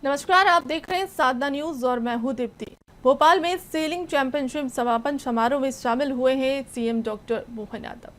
नमस्कार, आप देख रहे हैं साधना न्यूज और मैं हूं दीप्ति। भोपाल में सेलिंग चैंपियनशिप समापन समारोह में शामिल हुए हैं सीएम डॉक्टर मोहन यादव।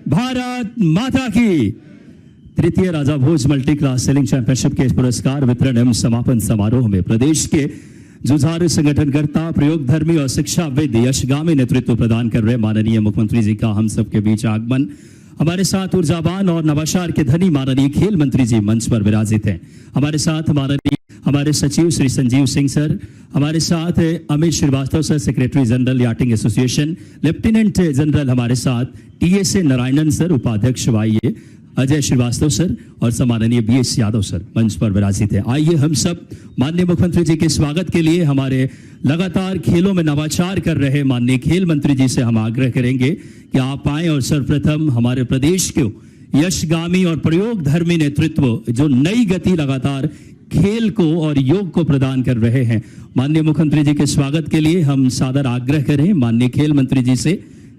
भारत माता की। तृतीय Raja Bhoj multi class selling championship के पुरस्कार वितरण एवं समापन समारोह में प्रदेश के जुझारू संगठनकर्ता, प्रयोगधर्मी और शिक्षाविद यशगामी नेतृत्व प्रदान कर रहे माननीय मुख्यमंत्री जी का हम सबके बीच आगमन। हमारे साथ ऊर्जावान और नवाचार के धनी माननीय खेल मंत्री जी मंच पर विराजित हैं। हमारे साथ हमारे सचिव श्री संजीव सिंह सर, हमारे साथ Amit Srivastava sir, secretary general yachting association, lieutenant general हमारे साथ टीएसए नारायणन सर, उपाध्यक्ष वाईए अजय श्रीवास्तव सर और सम्माननीय बीएस यादव सर मंच पर विराजित हैं। आइए हम सब माननीय मुख्यमंत्री जी के स्वागत के लिए हमारे लगातार खेलों में नवाचार कर रहे माननीय खेल मंत्री जी से हम आग्रह करेंगे कि आप आए और सर्वप्रथम हमारे प्रदेश को यशगामी और प्रयोगधर्मी नेतृत्व जो नई गति लगातार खेल को और योग को प्रदान कर रहे हैं, माननीय मुख्यमंत्री जी के स्वागत के लिए हम सादर आग्रह करें माननीय खेल मंत्री जी से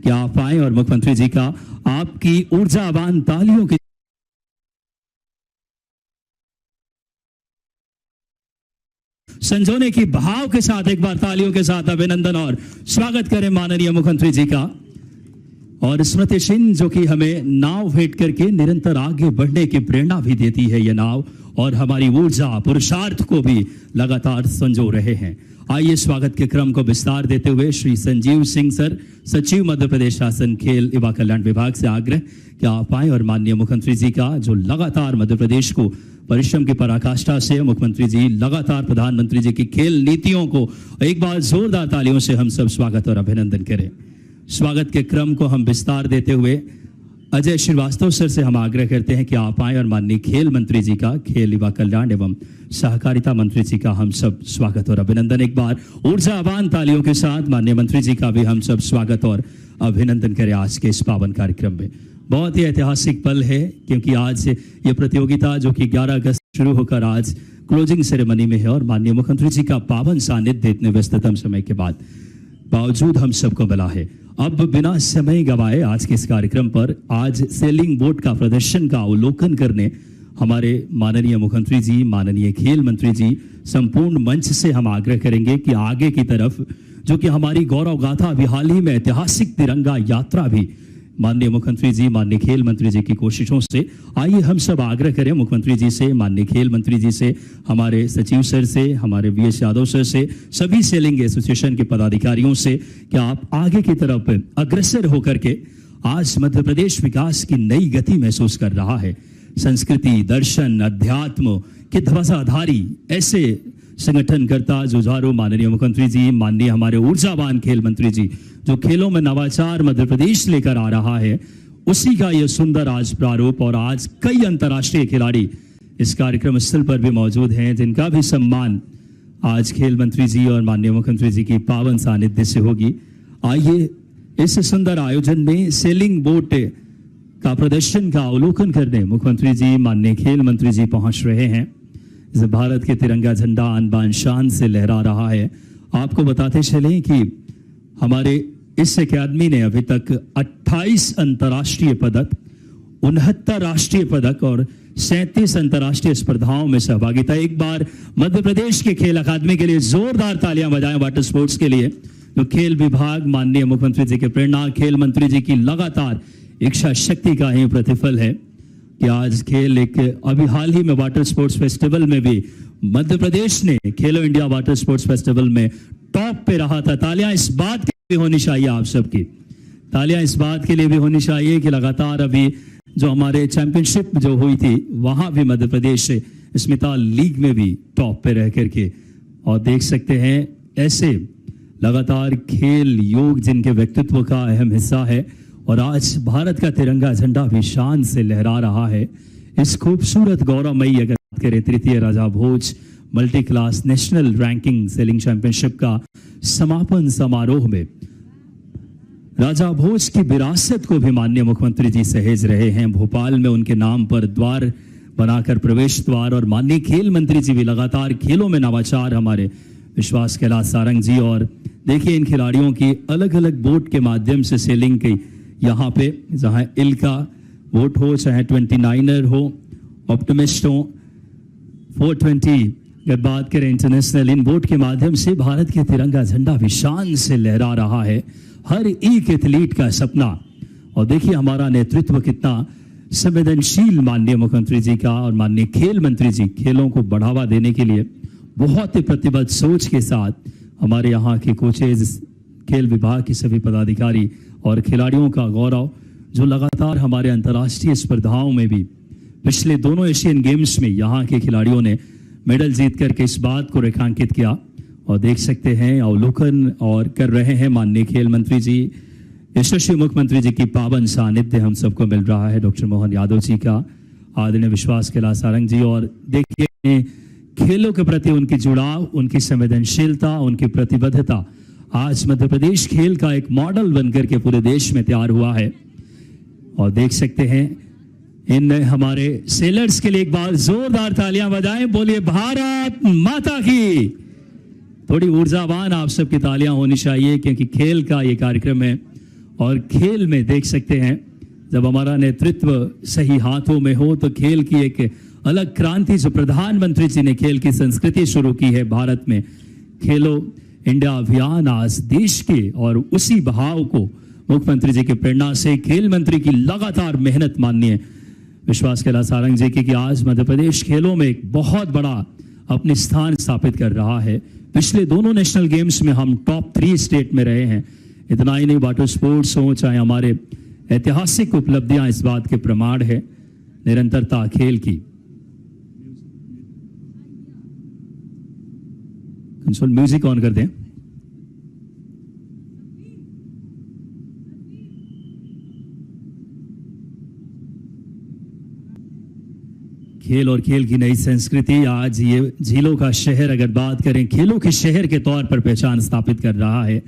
कि आप आए और मुख्यमंत्री जी का आपकी ऊर्जावान तालियों की संजोने की भाव के साथ एक बार तालियों के साथ अभिनंदन और स्वागत करें माननीय मुख्यमंत्री जी का। और स्मृति चिन्ह जो कि हमें नाव भेंट करके निरंतर आगे बढ़ने की प्रेरणा भी देती है, ये नाव और हमारी ऊर्जा पुरुषार्थ को भी लगातार संजो रहे हैं। आइए स्वागत के क्रम को विस्तार देते हुए श्री संजीव सिंह सर, सचिव मध्य प्रदेश शासन खेल युवा कल्याण विभाग से आग्रह कि आप आए और माननीय मुख्यमंत्री जी का जो लगातार मध्य प्रदेश को परिश्रम की पराकाष्ठा से मुख्यमंत्री जी लगातार प्रधानमंत्री जी की खेल नीतियों को एक बार जोरदार तालियों से हम सब स्वागत और अभिनंदन करें। स्वागत के क्रम को हम विस्तार देते हुए अजय श्रीवास्तव सर से हम आग्रह करते हैं कि आप आए और माननीय खेल मंत्री जी का, खेल युवा कल्याण एवं सहकारिता मंत्री जी का हम सब स्वागत और अभिनंदन एक बार ऊर्जावान तालियों के साथ माननीय मंत्री जी का भी हम सब स्वागत और अभिनंदन करें आज के इस पावन कार्यक्रम में। बहुत ही ऐतिहासिक पल है क्योंकि आज ये प्रतियोगिता जो कि 11 अगस्त शुरू होकर आज क्लोजिंग सेरेमनी में है और माननीय मुख्यमंत्री जी का पावन सानिध्य इतने व्यस्ततम समय के बाद बावजूद हम सबको मिला है। अब बिना समय गवाए आज के इस कार्यक्रम पर आज सेलिंग बोट का प्रदर्शन का अवलोकन करने हमारे माननीय मुख्यमंत्री जी, माननीय खेल मंत्री जी, संपूर्ण मंच से हम आग्रह करेंगे कि आगे की तरफ जो कि हमारी गौरव गाथा अभी हाल ही में ऐतिहासिक तिरंगा यात्रा भी माननीय मुख्यमंत्री जी, माननीय खेल मंत्री जी की कोशिशों से, आइए हम सब आग्रह करें मुख्यमंत्री जी से, माननीय खेल मंत्री जी से, हमारे सचिव सर से, हमारे वीएस यादव सर से, सभी सेलिंग एसोसिएशन के पदाधिकारियों से कि आप आगे की तरफ अग्रसर होकर के आज मध्य प्रदेश विकास की नई गति महसूस कर रहा है। संस्कृति, दर्शन, अध्यात्म के ध्वजाधारी ऐसे संगठनकर्ता जुझारू माननीय मुख्यमंत्री जी, माननीय हमारे ऊर्जावान खेल मंत्री जी, जो खेलों में नवाचार मध्य प्रदेश लेकर आ रहा है, उसी का यह सुंदर आज प्रारूप। और आज कई अंतर्राष्ट्रीय खिलाड़ी इस कार्यक्रम स्थल पर भी मौजूद हैं, जिनका भी सम्मान आज खेल मंत्री जी और माननीय मुख्यमंत्री जी की पावन सानिध्य से होगी। आइए इस सुंदर आयोजन में सेलिंग बोट का प्रदर्शन का अवलोकन करने मुख्यमंत्री जी, माननीय खेल मंत्री जी पहुंच रहे हैं। इस भारत के तिरंगा झंडा आन बान शान से लहरा रहा है। आपको बताते चलें कि हमारे इस अकादमी ने अभी तक 28 अंतर्राष्ट्रीय पदक, 69 राष्ट्रीय पदक और 37 अंतर्राष्ट्रीय स्पर्धाओं में सहभागिता। एक बार मध्य प्रदेश के खेल अकादमी के लिए जोरदार तालियां बजाएं वाटर स्पोर्ट्स के लिए। तो खेल विभाग माननीय मुख्यमंत्री जी के प्रेरणा, खेल मंत्री जी की लगातार इच्छा शक्ति का ही प्रतिफल है कि आज खेल एक अभी हाल ही में वाटर स्पोर्ट्स फेस्टिवल में भी मध्य प्रदेश ने खेलो इंडिया वाटर स्पोर्ट्स फेस्टिवल में टॉप पे रहा था। तालियां इस बात के लिए होनी चाहिए, आप सबकी तालियां इस बात के लिए भी होनी चाहिए कि लगातार अभी जो हमारे चैंपियनशिप जो हुई थी वहां भी मध्य प्रदेश स्मिता लीग में भी टॉप पे रह करके, और देख सकते हैं ऐसे लगातार खेल योग जिनके व्यक्तित्व का अहम हिस्सा है। और आज भारत का तिरंगा झंडा भी शान से लहरा रहा है। इस खूबसूरत गौरवमयी अगर बात करें तृतीय Raja Bhoj multi class national ranking sailing championship का समापन समारोह में राजा भोज की विरासत को भी माननीय मुख्यमंत्री जी सहेज रहे हैं। भोपाल में उनके नाम पर द्वार बनाकर प्रवेश द्वार, और माननीय खेल मंत्री जी भी लगातार खेलों में नवाचार, हमारे विश्वास कैलाश सारंग जी। और देखिए इन खिलाड़ियों की अलग अलग बोट के माध्यम से सेलिंग की यहाँ पे, जहाँ इल्का बोट हो, चाहे 29er हो, ऑप्टिमिस्ट हो, 420 अगर बात करें इंटरनेशनल, इन बोट के माध्यम से भारत के तिरंगा झंडा भी शान से लहरा रहा है। हर एक एथलीट का सपना। और देखिए हमारा नेतृत्व कितना संवेदनशील माननीय मुख्यमंत्री जी का और माननीय खेल मंत्री जी, खेलों को बढ़ावा देने के लिए बहुत ही प्रतिबद्ध सोच के साथ हमारे यहाँ के कोचेज, खेल विभाग के सभी पदाधिकारी और खिलाड़ियों का गौरव, जो लगातार हमारे अंतर्राष्ट्रीय स्पर्धाओं में भी पिछले दोनों एशियन गेम्स में यहाँ के खिलाड़ियों ने मेडल जीत करके इस बात को रेखांकित किया। और देख सकते हैं अवलोकन और कर रहे हैं माननीय खेल मंत्री जी, यशस्वी मुख्यमंत्री जी की पावन सानिध्य हम सबको मिल रहा है, डॉक्टर मोहन यादव जी का, आदरणीय विश्वास कैलाश सारंग जी। और देखिए खेलों के प्रति उनकी जुड़ाव, उनकी संवेदनशीलता, उनकी प्रतिबद्धता आज मध्य प्रदेश खेल का एक मॉडल बनकर के पूरे देश में तैयार हुआ है। और देख सकते हैं इन हमारे सेलर्स के लिए एक बार जोरदार तालियां बजाएं, बोलिए भारत माता की। थोड़ी ऊर्जावान आप सबकी तालियां होनी चाहिए क्योंकि खेल का ये कार्यक्रम है। और खेल में देख सकते हैं जब हमारा नेतृत्व सही हाथों में हो तो खेल की एक अलग क्रांति, जो प्रधानमंत्री जी ने खेल की संस्कृति शुरू की है भारत में, खेलो इंडिया अभियान आज देश के, और उसी भाव को मुख्यमंत्री जी की प्रेरणा से खेल मंत्री की लगातार मेहनत माननीय विश्वास कैलाश सारंग जी की, कि आज मध्य प्रदेश खेलों में एक बहुत बड़ा अपने स्थान स्थापित कर रहा है। पिछले दोनों नेशनल गेम्स में हम टॉप 3 स्टेट में रहे हैं। इतना ही नहीं, वाटर स्पोर्ट्स हो चाहे हमारे ऐतिहासिक उपलब्धियां इस बात के प्रमाण है, निरंतरता खेल की। कंसोल म्यूजिक ऑन कर दें। खेल और खेल की नई संस्कृति आज ये झीलों का शहर, अगर बात करें खेलों के शहर के तौर पर पहचान स्थापित कर रहा है।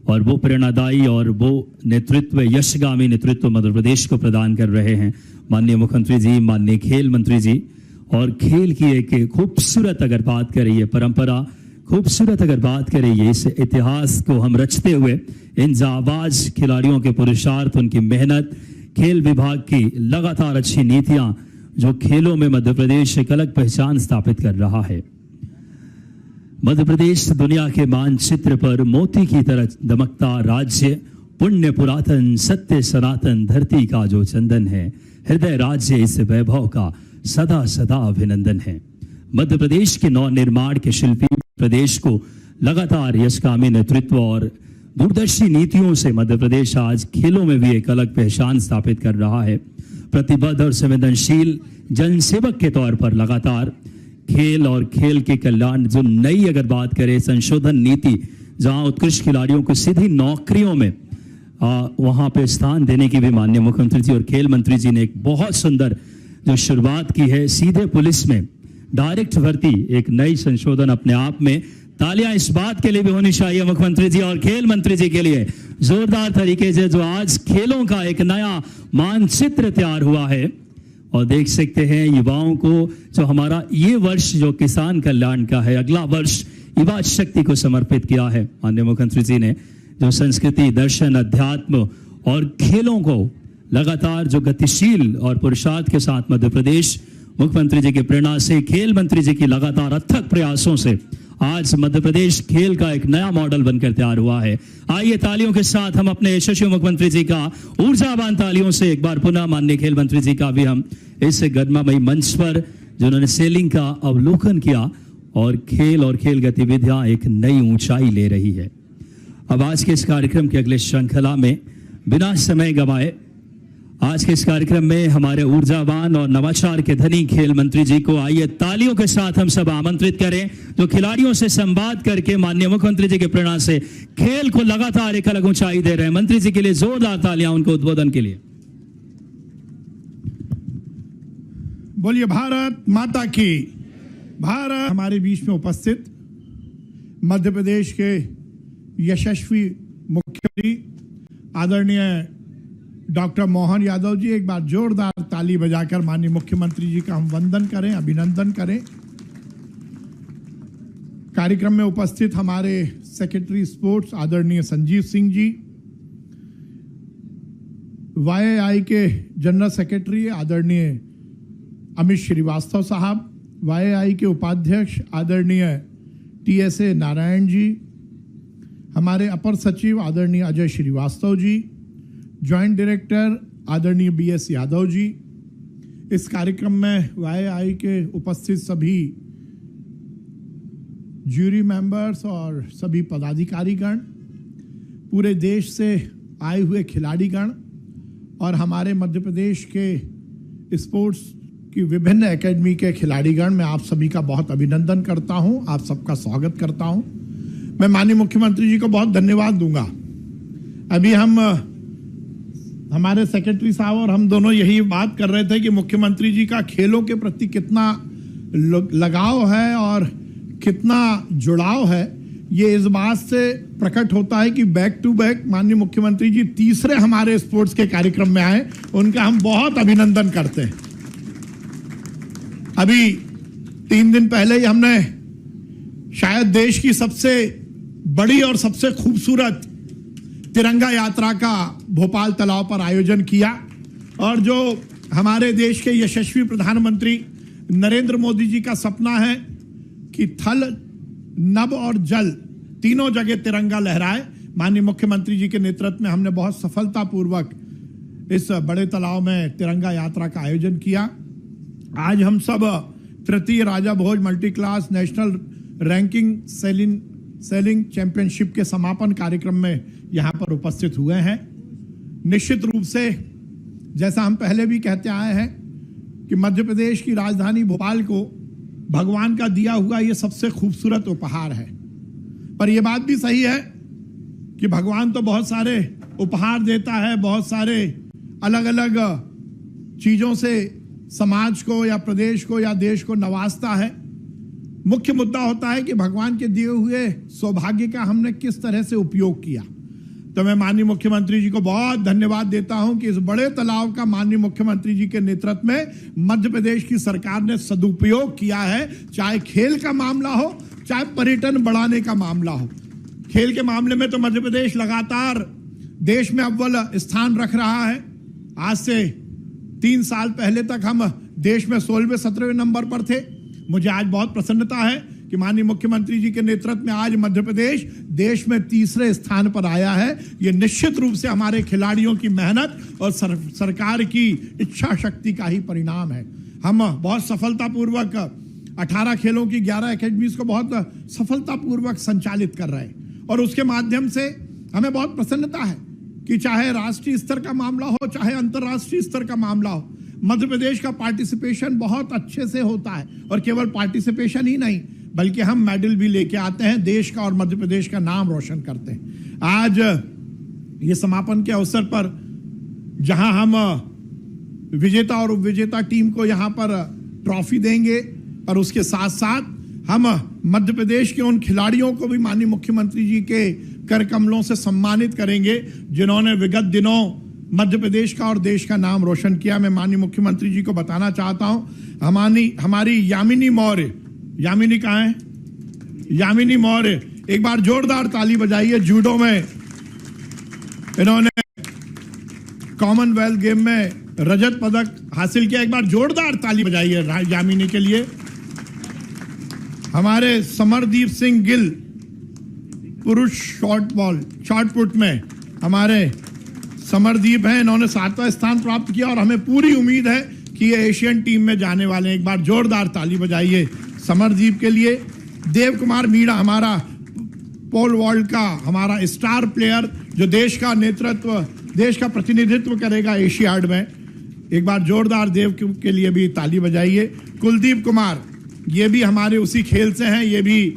और वो प्रेरणादायी और वो नेतृत्व, यशगामी नेतृत्व मध्य प्रदेश को प्रदान कर रहे हैं माननीय मुख्यमंत्री जी, माननीय खेल मंत्री जी। और खेल की एक खूबसूरत अगर बात करें ये परंपरा खूबसूरत अगर बात करें ये इस इतिहास को हम रचते हुए इन जाबाज खिलाड़ियों के पुरुषार्थ, उनकी मेहनत, खेल विभाग की लगातार अच्छी नीतियां जो खेलों में मध्य प्रदेश एक अलग पहचान स्थापित कर रहा है। मध्य प्रदेश दुनिया के मानचित्र पर मोती की तरह दमकता राज्य, पुण्य पुरातन सत्य सनातन धरती का जो चंदन है, हृदय राज्य इस वैभव का सदा सदा अभिनंदन है। मध्य प्रदेश के नव निर्माण के शिल्पी प्रदेश को लगातार यशगामी नेतृत्व और दूरदर्शी नीतियों से मध्य प्रदेश आज खेलों में भी एक अलग पहचान स्थापित कर रहा है। प्रतिबद्ध और संवेदनशील जनसेवक के तौर पर लगातार खेल और खेल के कल्याण जो नई अगर बात करें संशोधन नीति, जहां उत्कृष्ट खिलाड़ियों को सीधी नौकरियों में वहां पे स्थान देने की भी माननीय मुख्यमंत्री जी और खेल मंत्री जी ने एक बहुत सुंदर जो शुरुआत की है। सीधे पुलिस में डायरेक्ट भर्ती, एक नई संशोधन अपने आप में। तालियां इस बात के लिए भी होनी चाहिए मुख्यमंत्री जी और खेल मंत्री जी के लिए, जोरदार तरीके से जो आज खेलों का एक नया मानचित्र तैयार हुआ है। और देख सकते हैं युवाओं को जो हमारा ये वर्ष जो किसान कल्याण का है, अगला वर्ष युवा शक्ति को समर्पित किया है माननीय मुख्यमंत्री जी ने, जो संस्कृति, दर्शन, अध्यात्म और खेलों को लगातार जो गतिशील और पुरुषार्थ के साथ मध्य प्रदेश मुख्यमंत्री जी की प्रेरणा से, खेल मंत्री जी की लगातार अथक प्रयासों से आज मध्य प्रदेश खेल का एक नया मॉडल बनकर तैयार हुआ है। आइए तालियों के साथ हम अपने यशस्वी मुख्यमंत्री जी का ऊर्जावान तालियों से एक बार पुनः माननीय खेल मंत्री जी का भी हम इस गरिमामयी मंच पर जिन्होंने सेलिंग का अवलोकन किया और खेल गतिविधियां एक नई ऊंचाई ले रही है। अब आज के इस कार्यक्रम के अगले श्रृंखला में बिना समय गंवाए आज के इस कार्यक्रम में हमारे ऊर्जावान और नवाचार के धनी खेल मंत्री जी को आइए तालियों के साथ हम सब आमंत्रित करें, जो खिलाड़ियों से संवाद करके माननीय मुख्यमंत्री जी की प्रेरणा से खेल को लगातार एक अलग ऊंचाई दे रहे हैं। मंत्री जी के लिए जोरदार तालियां उनको उद्बोधन के लिए। बोलिए भारत माता की। भारत हमारे बीच में उपस्थित मध्य प्रदेश के यशस्वी मुख्यमंत्री आदरणीय डॉक्टर मोहन यादव जी, एक बार जोरदार ताली बजाकर माननीय मुख्यमंत्री जी का हम वंदन करें, अभिनंदन करें। कार्यक्रम में उपस्थित हमारे सेक्रेटरी स्पोर्ट्स आदरणीय संजीव सिंह जी, वाईआई के जनरल सेक्रेटरी आदरणीय अमित श्रीवास्तव साहब, वाईआई के उपाध्यक्ष आदरणीय टीएसए नारायण जी, हमारे अपर सचिव आदरणीय अजय श्रीवास्तव जी, ज्वाइंट डायरेक्टर आदरणीय बीएस यादव जी। इस कार्यक्रम में वाईआई के उपस्थित सभी ज्यूरी मेंबर्स और सभी पदाधिकारीगण, पूरे देश से आए हुए खिलाड़ीगण और हमारे मध्य प्रदेश के स्पोर्ट्स की विभिन्न एकेडमी के खिलाड़ीगण, मैं आप सभी का बहुत अभिनंदन करता हूं, आप सबका स्वागत करता हूं। मैं माननीय मुख्यमंत्री जी को बहुत धन्यवाद दूंगा। अभी हमारे सेक्रेटरी साहब और हम दोनों यही बात कर रहे थे कि मुख्यमंत्री जी का खेलों के प्रति कितना लगाव है और कितना जुड़ाव है, ये इस बात से प्रकट होता है कि बैक टू बैक माननीय मुख्यमंत्री जी तीसरे हमारे स्पोर्ट्स के कार्यक्रम में आए, उनका हम बहुत अभिनंदन करते हैं। अभी 3 दिन पहले ही हमने शायद देश की सबसे बड़ी और सबसे खूबसूरत तिरंगा यात्रा का भोपाल तालाब पर आयोजन किया और जो हमारे देश के यशस्वी प्रधानमंत्री नरेंद्र मोदी जी का सपना है कि थल, नभ और जल तीनों जगह तिरंगा लहराए, माननीय मुख्यमंत्री जी के नेतृत्व में हमने बहुत सफलतापूर्वक इस बड़े तालाब में तिरंगा यात्रा का आयोजन किया। आज हम सब तृतीय Raja Bhoj multi class national ranking sailing championship के समापन कार्यक्रम में यहां पर उपस्थित हुए हैं। निश्चित रूप से जैसा हम पहले भी कहते आए हैं कि मध्य प्रदेश की राजधानी भोपाल को भगवान का दिया हुआ ये सबसे खूबसूरत उपहार है, पर यह बात भी सही है कि भगवान तो बहुत सारे उपहार देता है, बहुत सारे अलग अलग चीजों से समाज को या प्रदेश को या देश को नवाजता है। मुख्य मुद्दा होता है कि भगवान के दिए हुए सौभाग्य का हमने किस तरह से उपयोग किया। तो मैं माननीय मुख्यमंत्री जी को बहुत धन्यवाद देता हूं कि इस बड़े तालाब का माननीय मुख्यमंत्री जी के नेतृत्व में मध्य प्रदेश की सरकार ने सदुपयोग किया है। चाहे खेल का मामला हो, चाहे पर्यटन बढ़ाने का मामला हो। खेल के मामले में तो मध्य प्रदेश लगातार देश में अव्वल स्थान रख रहा है। आज से 3 साल पहले तक हम देश में 16वें 17वें नंबर पर थे। मुझे आज बहुत प्रसन्नता है कि माननीय मुख्यमंत्री जी के नेतृत्व में आज मध्य प्रदेश देश में 3रे स्थान पर आया है। ये निश्चित रूप से हमारे खिलाड़ियों की मेहनत और सरकार की इच्छा शक्ति का ही परिणाम है। हम बहुत सफलतापूर्वक 18 खेलों की 11 एकेडमीज को बहुत सफलतापूर्वक संचालित कर रहे हैं और उसके माध्यम से हमें बहुत प्रसन्नता है कि चाहे राष्ट्रीय स्तर का मामला हो, चाहे अंतर्राष्ट्रीय स्तर का मामला हो, मध्य प्रदेश का पार्टिसिपेशन बहुत अच्छे से होता है। और केवल पार्टिसिपेशन ही नहीं, बल्कि हम मेडल भी लेके आते हैं, देश का और मध्य प्रदेश का नाम रोशन करते हैं। आज ये समापन के अवसर पर जहां हम विजेता और उपविजेता टीम को यहां पर ट्रॉफी देंगे, और उसके साथ साथ हम मध्य प्रदेश के उन खिलाड़ियों को भी माननीय मुख्यमंत्री जी के कर कमलों से सम्मानित करेंगे जिन्होंने विगत दिनों मध्य प्रदेश का और देश का नाम रोशन किया। मैं माननीय मुख्यमंत्री जी को बताना चाहता हूं, हमारी यामिनी मौर्य, यामिनी कहाँ है? यामिनी मौर्य, एक बार जोरदार ताली बजाइए। जूडो में इन्होंने कॉमनवेल्थ गेम में रजत पदक हासिल किया। एक बार जोरदार ताली बजाइए यामिनी के लिए। हमारे समरदीप सिंह गिल पुरुष शॉर्ट पुट में हमारे समरदीप हैं, इन्होंने 7वां स्थान प्राप्त किया और हमें पूरी उम्मीद है कि ये एशियन टीम में जाने वाले हैं। एक बार जोरदार ताली बजाइए समरदीप के लिए। देव कुमार मीणा, हमारा पोल वॉल्ट का हमारा स्टार प्लेयर, जो देश का नेतृत्व, देश का प्रतिनिधित्व करेगा एशियाड में। एक बार जोरदार देव के लिए भी ताली बजाइए। कुलदीप कुमार, ये भी हमारे उसी खेल से हैं, ये भी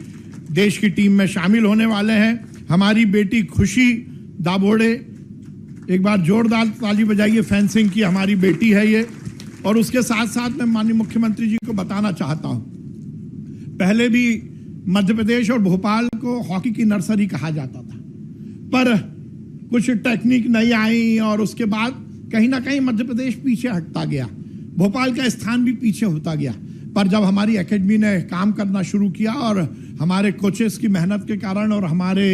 देश की टीम में शामिल होने वाले हैं। हमारी बेटी खुशी दाभोड़े, एक बार जोरदार ताली बजाइए। फेंसिंग की हमारी बेटी है ये। और उसके साथ साथ मैं माननीय मुख्यमंत्री जी को बताना चाहता हूं, पहले भी मध्य प्रदेश और भोपाल को हॉकी की नर्सरी कहा जाता था, पर कुछ टेक्निक नहीं आई और उसके बाद कहीं ना कहीं मध्य प्रदेश पीछे हटता गया, भोपाल का स्थान भी पीछे होता गया। पर जब हमारी एकेडमी ने काम करना शुरू किया और हमारे कोचेस की मेहनत के कारण और हमारे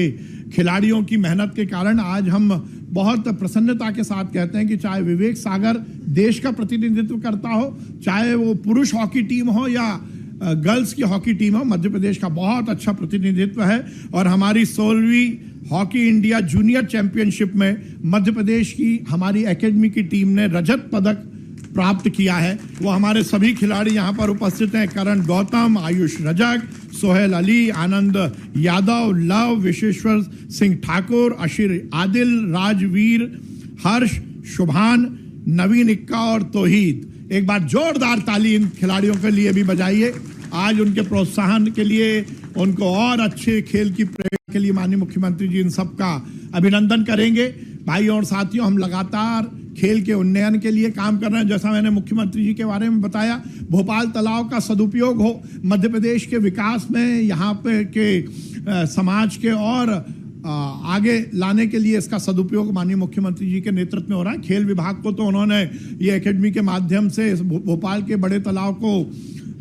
खिलाड़ियों की मेहनत के कारण आज हम बहुत प्रसन्नता के साथ कहते हैं कि चाहे विवेक सागर देश का प्रतिनिधित्व करता हो, चाहे वो पुरुष हॉकी टीम हो या गर्ल्स की हॉकी टीम हो, मध्य प्रदेश का बहुत अच्छा प्रतिनिधित्व है। और हमारी 16वीं हॉकी इंडिया जूनियर चैंपियनशिप में मध्य प्रदेश की हमारी एकेडमी की टीम ने रजत पदक प्राप्त किया है। वो हमारे सभी खिलाड़ी यहाँ पर उपस्थित हैं, करण गौतम, आयुष रजक, सोहेल अली, आनंद यादव, लव, विशेश्वर सिंह ठाकुर, अशीर आदिल, राजवीर, हर्ष, शुभान, नवीन इक्का और तोहीद। एक बार जोरदार ताली इन खिलाड़ियों के लिए भी बजाइए। आज उनके प्रोत्साहन के लिए, उनको और अच्छे खेल की प्रेरणा के लिए माननीय मुख्यमंत्री जी इन सबका अभिनंदन करेंगे। भाई और साथियों, हम लगातार खेल के उन्नयन के लिए काम कर रहे हैं। जैसा मैंने मुख्यमंत्री जी के बारे में बताया, भोपाल तालाब का सदुपयोग हो, मध्य प्रदेश के विकास में, यहाँ पे के समाज के और आगे लाने के लिए इसका सदुपयोग माननीय मुख्यमंत्री जी के नेतृत्व में हो रहा है। खेल विभाग को तो उन्होंने ये एकेडमी के माध्यम से भोपाल के बड़े तालाब को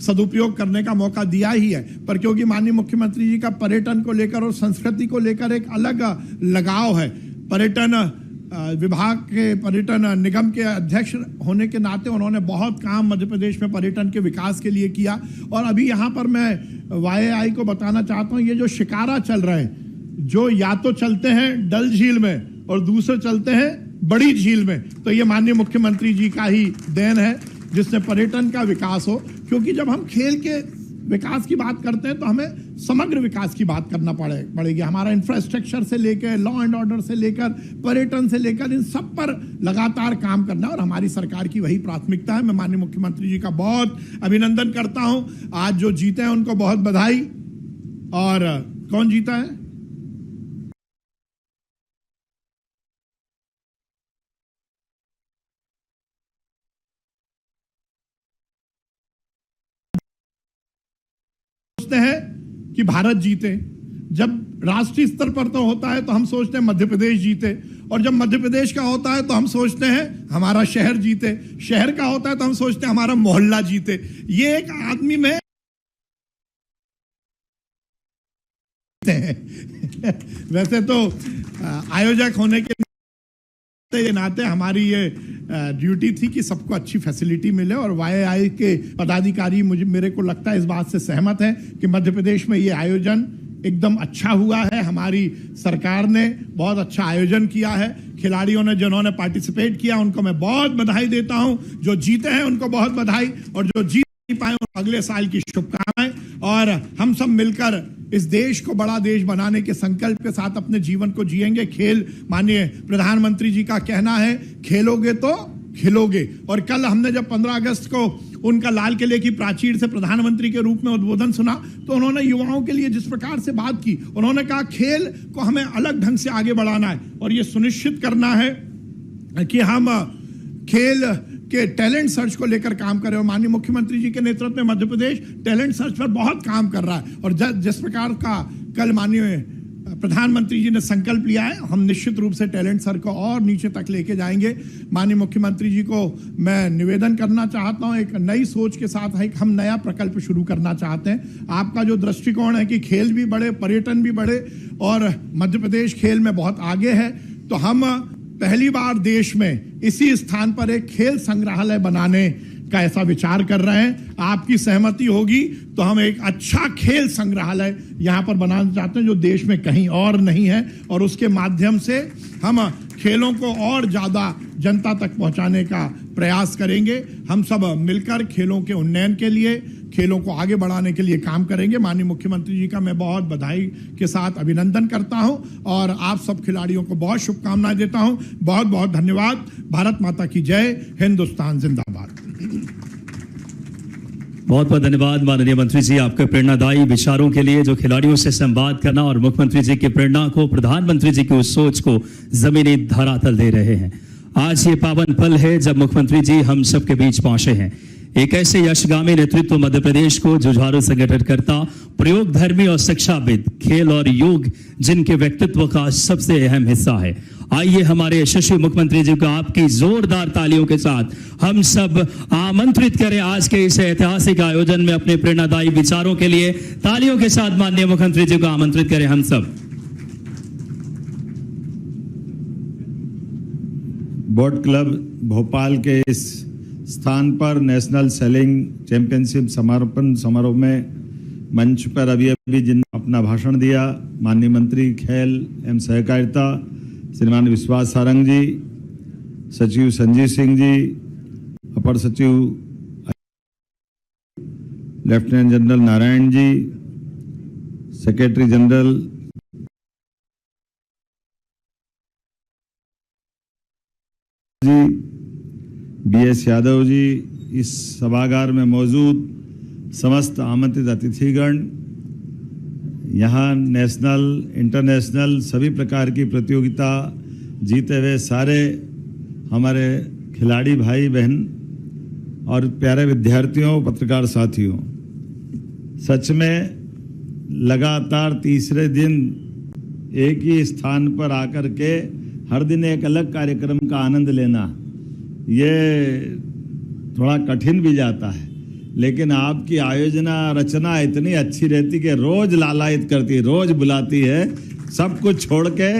सदुपयोग करने का मौका दिया ही है, पर क्योंकि माननीय मुख्यमंत्री जी का पर्यटन को लेकर और संस्कृति को लेकर एक अलग लगाव है, पर्यटन विभाग के पर्यटन निगम के अध्यक्ष होने के नाते उन्होंने बहुत काम मध्य प्रदेश में पर्यटन के विकास के लिए किया। और अभी यहाँ पर मैं वाईआई को बताना चाहता हूँ, ये जो शिकारा चल रहे हैं, जो या तो चलते हैं डल झील में और दूसरे चलते हैं बड़ी झील में, तो ये माननीय मुख्यमंत्री जी का ही देन है जिससे पर्यटन का विकास हो। क्योंकि जब हम खेल के विकास की बात करते हैं तो हमें समग्र विकास की बात करना पड़ेगी। हमारा इंफ्रास्ट्रक्चर से लेकर, लॉ एंड ऑर्डर से लेकर, पर्यटन से लेकर, इन सब पर लगातार काम करना और हमारी सरकार की वही प्राथमिकता है। मैं माननीय मुख्यमंत्री जी का बहुत अभिनंदन करता हूं। आज जो जीते हैं उनको बहुत बधाई। और कौन जीता है? हैं कि भारत जीते, जब राष्ट्रीय स्तर पर तो होता है तो हम सोचते हैं मध्य प्रदेश जीते, और जब मध्य प्रदेश का होता है तो हम सोचते हैं हमारा शहर जीते, शहर का होता है तो हम सोचते हैं हमारा मोहल्ला जीते। ये एक आदमी में वैसे तो आयोजक होने के नाते हमारी ये ड्यूटी थी कि सबको अच्छी फैसिलिटी मिले, और वाईआई के पदाधिकारी मेरे को लगता है इस बात से सहमत है कि मध्य प्रदेश में ये आयोजन एकदम अच्छा हुआ है। हमारी सरकार ने बहुत अच्छा आयोजन किया है। खिलाड़ियों ने जिन्होंने पार्टिसिपेट किया उनको मैं बहुत बधाई देता हूं, जो जीते हैं उनको बहुत बधाई, और जो जीत नहीं पाए उनको अगले साल की शुभकामनाएं। और हम सब मिलकर इस देश को बड़ा देश बनाने के संकल्प के साथ अपने जीवन को जिएंगे। खेल, माननीय प्रधानमंत्री जी का कहना है, खेलोगे तो खिलोगे। और कल हमने जब 15 अगस्त को उनका लाल किले की प्राचीर से प्रधानमंत्री के रूप में उद्बोधन सुना, तो उन्होंने युवाओं के लिए जिस प्रकार से बात की, उन्होंने कहा खेल को हमें अलग ढंग से आगे बढ़ाना है और ये सुनिश्चित करना है कि हम खेल के टैलेंट सर्च को लेकर काम करें। और माननीय मुख्यमंत्री जी के नेतृत्व में मध्य प्रदेश टैलेंट सर्च पर बहुत काम कर रहा है, और जिस प्रकार का कल माननीय प्रधानमंत्री जी ने संकल्प लिया है, हम निश्चित रूप से टैलेंट सर्च को और नीचे तक लेके जाएंगे। माननीय मुख्यमंत्री जी को मैं निवेदन करना चाहता हूं, एक नई सोच के साथ एक हम नया प्रकल्प शुरू करना चाहते हैं। आपका जो दृष्टिकोण है कि खेल भी बढ़े, पर्यटन भी बढ़े, और मध्य प्रदेश खेल में बहुत आगे है, तो हम पहली बार देश में इसी स्थान पर एक खेल संग्रहालय बनाने का ऐसा विचार कर रहे हैं। आपकी सहमति होगी तो हम एक अच्छा खेल संग्रहालय यहां पर बनाना चाहते हैं जो देश में कहीं और नहीं है, और उसके माध्यम से हम खेलों को और ज्यादा जनता तक पहुंचाने का प्रयास करेंगे। हम सब मिलकर खेलों के उन्नयन के लिए, खेलों को आगे बढ़ाने के लिए काम करेंगे। माननीय मुख्यमंत्री जी का मैं बहुत बधाई के साथ अभिनंदन करता हूं, और आप सब खिलाड़ियों को बहुत शुभकामनाएं देता हूं। बहुत बहुत धन्यवाद। भारत माता की जय, हिंदुस्तान जिंदाबाद। बहुत बहुत धन्यवाद माननीय मंत्री जी, आपके प्रेरणादायी विचारों के लिए, जो खिलाड़ियों से संवाद करना और मुख्यमंत्री जी की प्रेरणा को, प्रधानमंत्री जी की उस सोच को जमीनी धरातल दे रहे हैं। आज ये पावन पल है जब मुख्यमंत्री जी हम सबके बीच पहुंचे हैं। एक ऐसे यशगामी नेतृत्व मध्य प्रदेश को जुझारू संगठनकर्ता, प्रयोगधर्मी और शिक्षाविद, खेल और योग जिनके व्यक्तित्व का सबसे अहम हिस्सा है। आइए हमारे यशस्वी मुख्यमंत्री जी को आपकी जोरदार तालियों के साथ हम सब आमंत्रित करें आज के इस ऐतिहासिक आयोजन में अपने प्रेरणादायी विचारों के लिए। तालियों के साथ माननीय मुख्यमंत्री जी को आमंत्रित करें हम सब। बोट क्लब भोपाल के इस स्थान पर नेशनल सेलिंग चैंपियनशिप समापन समारोह में मंच पर अभी जिन अपना भाषण दिया, माननीय मंत्री खेल एवं सहकारिता श्रीमान विश्वास सारंग जी, सचिव संजीव सिंह जी, अपर सचिव lieutenant general Narayan ji, secretary general जी, BS यादव जी, इस सभागार में मौजूद समस्त आमंत्रित अतिथिगण, यहाँ नेशनल इंटरनेशनल सभी प्रकार की प्रतियोगिता जीते हुए सारे हमारे खिलाड़ी भाई बहन और प्यारे विद्यार्थियों, पत्रकार साथियों, सच में लगातार तीसरे दिन एक ही स्थान पर आकर के हर दिन एक अलग कार्यक्रम का आनंद लेना ये थोड़ा कठिन भी जाता है, लेकिन आपकी आयोजना रचना इतनी अच्छी रहती कि रोज लालायित करती, रोज बुलाती है, सब कुछ छोड़ के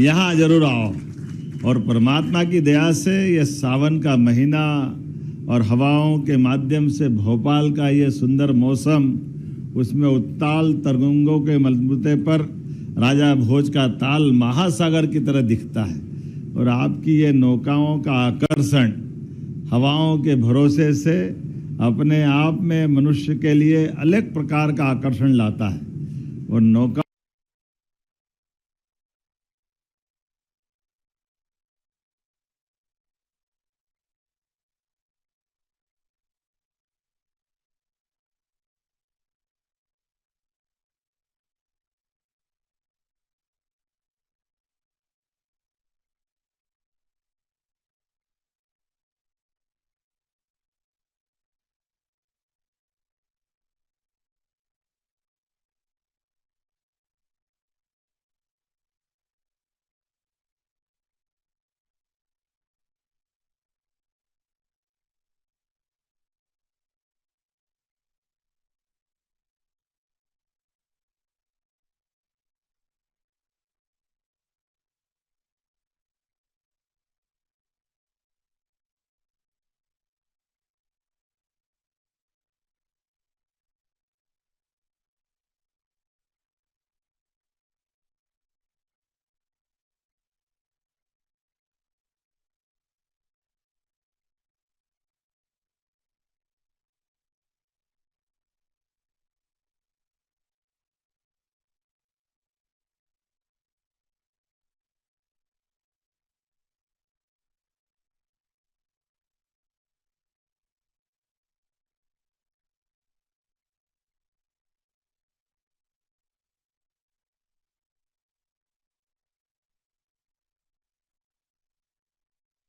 यहाँ जरूर आओ। और परमात्मा की दया से ये सावन का महीना और हवाओं के माध्यम से भोपाल का ये सुंदर मौसम, उसमें उत्ताल तरंगों के मलबूते पर राजा भोज का ताल महासागर की तरह दिखता है, और आपकी ये नौकाओं का आकर्षण हवाओं के भरोसे से अपने आप में मनुष्य के लिए अलग प्रकार का आकर्षण लाता है। और नौका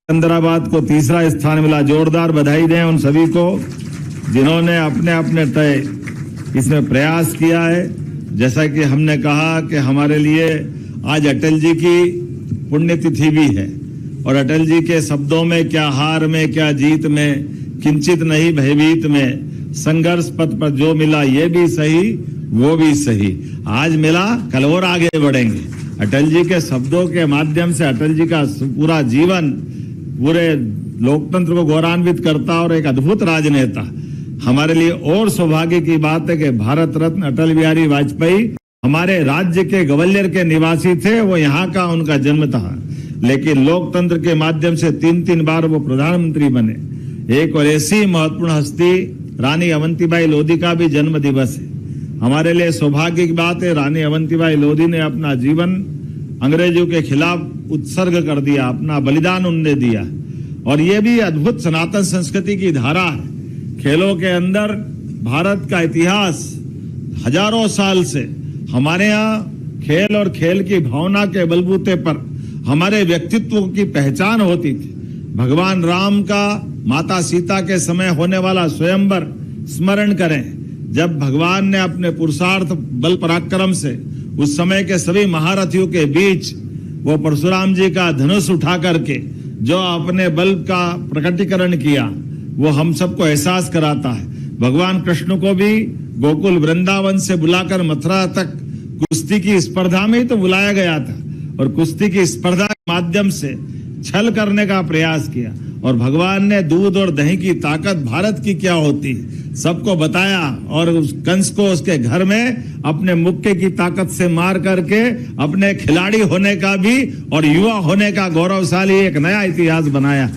सिकंदराबाद को तीसरा स्थान मिला। जोरदार बधाई दें उन सभी को जिन्होंने अपने अपने तय इसमें प्रयास किया है। जैसा कि हमने कहा कि हमारे लिए आज अटल जी की पुण्यतिथि भी है और अटल जी के शब्दों में क्या हार में क्या जीत में किंचित नहीं भयभीत में संघर्ष पथ पर जो मिला ये भी सही वो भी सही। आज मिला कल और आगे बढ़ेंगे। अटल जी के शब्दों के माध्यम से अटल जी का पूरा जीवन पूरे लोकतंत्र को गौरवान्वित करता और एक अद्भुत राजनेता। हमारे लिए और सौभाग्य की बात है कि भारत रत्न अटल बिहारी वाजपेयी हमारे राज्य के ग्वालियर के निवासी थे। वो यहाँ का उनका जन्म था, लेकिन लोकतंत्र के माध्यम से 3 बार वो प्रधानमंत्री बने। एक और ऐसी महत्वपूर्ण हस्ती रानी अवंतीबाई लोधी का भी जन्म दिवस है। हमारे लिए सौभाग्य की बात है, रानी अवंतीबाई लोधी ने अपना जीवन अंग्रेजों के खिलाफ उत्सर्ग कर दिया, अपना बलिदान उन्होंने दिया। और ये भी अद्भुत सनातन संस्कृति की धारा है। खेलों के अंदर भारत का इतिहास हजारों साल से हमारे यहाँ खेल और खेल की भावना के बलबूते पर हमारे व्यक्तित्व की पहचान होती थी। भगवान राम का माता सीता के समय होने वाला स्वयंवर स्मरण करें, जब भगवान ने अपने पुरुषार्थ बल पराक्रम से उस समय के सभी महारथियों के बीच वो परशुराम जी का धनुष उठा करके जो अपने बल का प्रकटीकरण किया, वो हम सबको एहसास कराता है। भगवान कृष्ण को भी गोकुल वृंदावन से बुलाकर मथुरा तक कुश्ती की स्पर्धा में ही तो बुलाया गया था और कुश्ती की स्पर्धा के माध्यम से छल करने का प्रयास किया और भगवान ने दूध और दही की ताकत भारत की क्या होती है सबको बताया और उस कंस को उसके घर में अपने मुक्के की ताकत से मार करके अपने खिलाड़ी होने का भी और युवा होने का गौरवशाली एक नया इतिहास बनाया।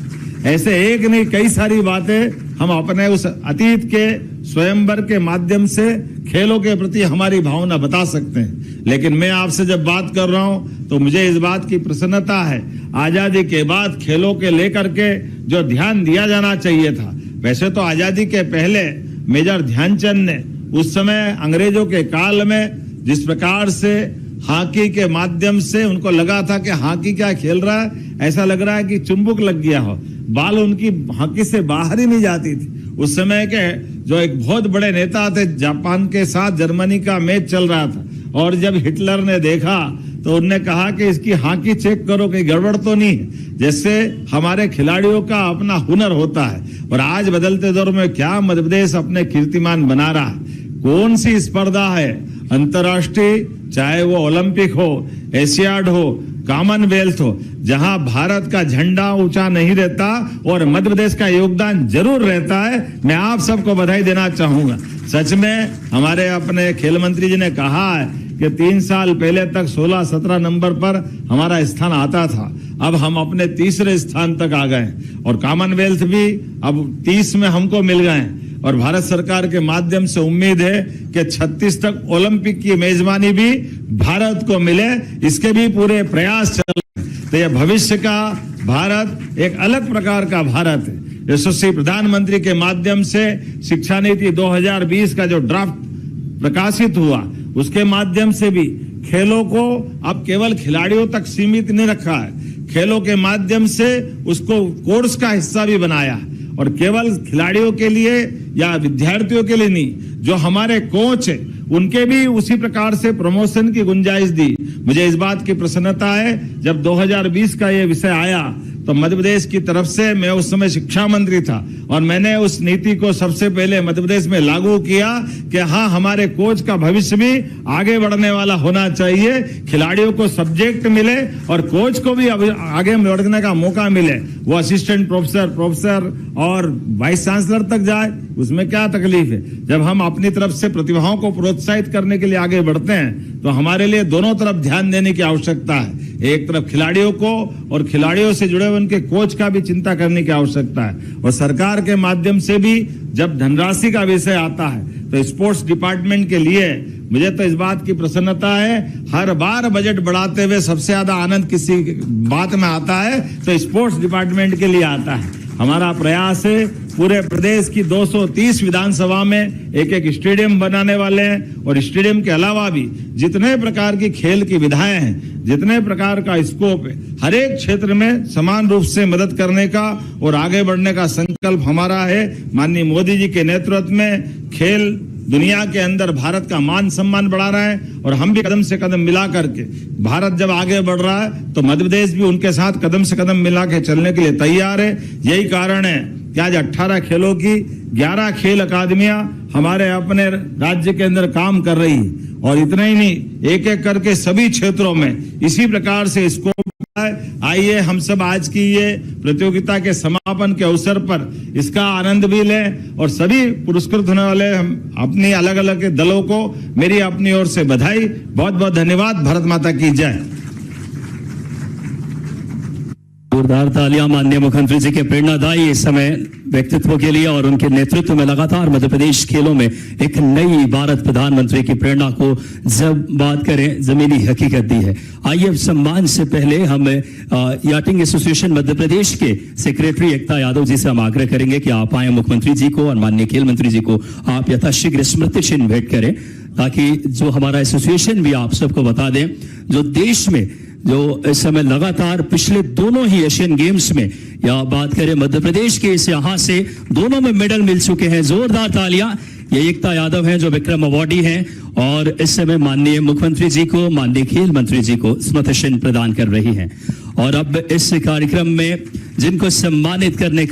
ऐसे एक नहीं कई सारी बातें हम अपने उस अतीत के स्वयंवर के माध्यम से खेलों के प्रति हमारी भावना बता सकते हैं। लेकिन मैं आपसे जब बात कर रहा हूं तो मुझे इस बात की प्रसन्नता है, आजादी के बाद खेलों के लेकर के जो ध्यान दिया जाना चाहिए था, वैसे तो आजादी के पहले मेजर ध्यानचंद ने उस समय अंग्रेजों के काल में जिस प्रकार से हॉकी के माध्यम से उनको लगा था कि हॉकी क्या खेल रहा है, ऐसा लग रहा है कि चुंबक लग गया हो, बाल उनकी हॉकी से बाहर ही नहीं जाती थी। उस समय के जो एक बहुत बड़े नेता थे, जापान के साथ जर्मनी का मैच चल रहा था और जब हिटलर ने देखा तो उन्होंने कहा कि इसकी हॉकी चेक करो कहीं गड़बड़ तो नहीं है। जैसे हमारे खिलाड़ियों का अपना हुनर होता है और आज बदलते दौर में क्या मध्य प्रदेश अपने कीर्तिमान बना रहा है। कौन सी स्पर्धा है अंतर्राष्ट्रीय, चाहे वो ओलंपिक हो, एशियाड हो, कॉमनवेल्थ हो, जहां भारत का झंडा ऊंचा नहीं रहता और मध्य प्रदेश का योगदान जरूर रहता है। मैं आप सबको बधाई देना चाहूंगा। सच में हमारे अपने खेल मंत्री जी ने कहा है कि 3 साल पहले तक 16-17 नंबर पर हमारा स्थान आता था, अब हम अपने तीसरे स्थान तक आ गए और कॉमनवेल्थ भी अब 30 में हमको मिल गए और भारत सरकार के माध्यम से उम्मीद है कि 36 तक ओलंपिक की मेजबानी भी भारत को मिले, इसके भी पूरे प्रयास चल रहे हैं। तो यह भविष्य का भारत एक अलग प्रकार का भारत है। यशस्वी प्रधानमंत्री के माध्यम से शिक्षा नीति 2020 का जो ड्राफ्ट प्रकाशित हुआ, उसके माध्यम से भी खेलों को अब केवल खिलाड़ियों तक सीमित नहीं रखा है, खेलों के माध्यम से उसको कोर्स का हिस्सा भी बनाया और केवल खिलाड़ियों के लिए या विद्यार्थियों के लिए नहीं, जो हमारे कोच है उनके भी उसी प्रकार से प्रमोशन की गुंजाइश दी। मुझे इस बात की प्रसन्नता है, जब 2020 का ये विषय आया तो मध्य प्रदेश की तरफ से, मैं उस समय शिक्षा मंत्री था और मैंने उस नीति को सबसे पहले मध्य प्रदेश में लागू किया कि हाँ, हमारे कोच का भविष्य भी आगे बढ़ने वाला होना चाहिए, खिलाड़ियों को सब्जेक्ट मिले और कोच को भी आगे बढ़ने का मौका मिले। वो असिस्टेंट प्रोफेसर और वाइस चांसलर तक जाए, उसमें क्या तकलीफ है। जब हम अपनी तरफ से प्रतिभाओं को प्रोत्साहित करने के लिए आगे बढ़ते हैं तो हमारे लिए दोनों तरफ ध्यान देने की आवश्यकता है। एक तरफ खिलाड़ियों को और खिलाड़ियों से जुड़े हुए उनके कोच का भी चिंता करने की आवश्यकता है और सरकार के माध्यम से भी जब धनराशि का विषय आता है तो स्पोर्ट्स डिपार्टमेंट के लिए मुझे तो इस बात की प्रसन्नता है, हर बार बजट बढ़ाते हुए सबसे ज्यादा आनंद किसी बात में आता है तो स्पोर्ट्स डिपार्टमेंट के लिए आता है। हमारा प्रयास है पूरे प्रदेश की 230 विधानसभा में एक एक स्टेडियम बनाने वाले हैं और स्टेडियम के अलावा भी जितने प्रकार की खेल की विधाएं हैं, जितने प्रकार का स्कोप है, हर एक क्षेत्र में समान रूप से मदद करने का और आगे बढ़ने का संकल्प हमारा है। माननीय मोदी जी के नेतृत्व में खेल दुनिया के अंदर भारत का मान सम्मान बढ़ा रहा है और हम भी कदम से कदम मिला करके, भारत जब आगे बढ़ रहा है तो मध्य प्रदेश भी उनके साथ कदम से कदम मिला के चलने के लिए तैयार है। यही कारण है कि आज 18 खेलों की 11 खेल अकादमियां हमारे अपने राज्य के अंदर काम कर रही है और इतना ही नहीं, एक एक करके सभी क्षेत्रों में इसी प्रकार से स्कोप है। आइए हम सब आज की ये प्रतियोगिता के समापन के अवसर पर इसका आनंद भी लें और सभी पुरस्कृत होने वाले हम अपनी अलग अलग के दलों को मेरी अपनी ओर से बधाई, बहुत बहुत धन्यवाद। भारत माता की जय। जोरदार तालियां माननीय मुख्यमंत्री जी के प्रेरणादायी इस समय व्यक्तित्व के लिए और उनके नेतृत्व में लगातार मध्य प्रदेश खेलों में एक नई भारत प्रधानमंत्री की प्रेरणा को जब बात करें जमीनी हकीकत दी है। आइए सम्मान से पहले हम याटिंग एसोसिएशन मध्य प्रदेश के सेक्रेटरी एकता यादव जी से हम आग्रह करेंगे कि आप आए मुख्यमंत्री जी को और माननीय खेल मंत्री जी को आप यथाशीघ्र स्मृति चिन्ह भेंट करें, ताकि जो हमारा एसोसिएशन भी आप सबको बता दें, जो देश में जो इस समय लगातार पिछले दोनों ही एशियन गेम्स में या बात करें मध्य प्रदेश के इस यहाँ से दोनों में मेडल मिल चुके हैं। जोरदार तालियां। ये एकता यादव हैं जो विक्रम अवार्डी हैं और इस समय माननीय मुख्यमंत्री जी को, माननीय खेल मंत्री जी को स्मृति चिन्ह प्रदान कर रही हैं। और अब इस कार्यक्रम में जिनको सम्मानित करने